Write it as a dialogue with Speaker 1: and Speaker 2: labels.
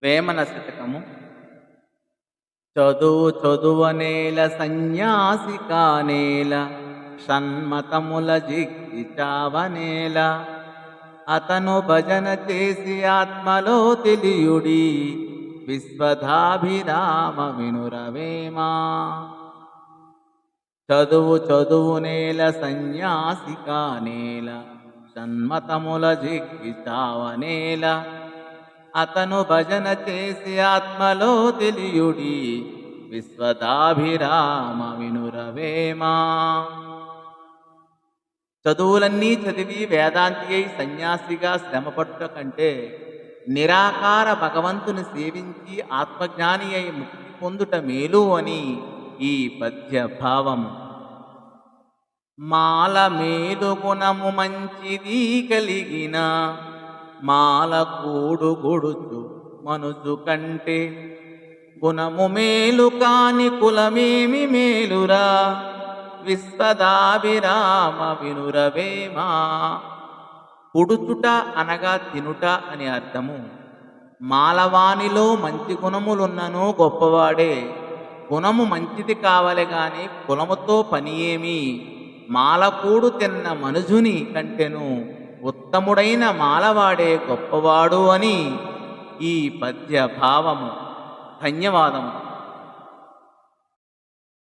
Speaker 1: వేమన శతకము. చదువు చదువనేల సన్యాసి కానేల, షణ్మతముల జిగ్గి చావనేల. అతను భజన చేసి ఆత్మలో తెలియుడి, విశ్వధాభిరామ వినురవేమా. చదువు చదువునేల సన్యాసి కానేల, షణ్మతముల జిగ్గి చావనేల. అతను భజన చేసి ఆత్మలో తెలియుడి, విశ్వదాభిరామ వినురవేమా. చదువులన్నీ చదివి వేదాంతి అయి సన్యాసిగా శ్రమపట్టుట కంటే నిరాకార భగవంతుని సేవించి ఆత్మజ్ఞాని అయి ముక్తి పొందుట మేలు అని ఈ పద్య భావము. మాల మేలు గుణము మంచిది కలిగిన, మాల కూడు గొడుచు మనుజు కంటే. గుణము మేలు కాని కులమేమి మేలురా, విశ్వదాభిరామ వినురవేమా. పుడుచుట అనగా తినుట అని అర్థము. మాలవానిలో మంచి గుణములున్నను గొప్పవాడే. గుణము మంచిది కావాలి గాని కులముతో పని ఏమి. మాలకూడు తిన్న మనుజుని కంటెను ఉత్తముడైన మాలవాడే గొప్పవాడు అని ఈ పద్య భావము. ధన్యవాదము.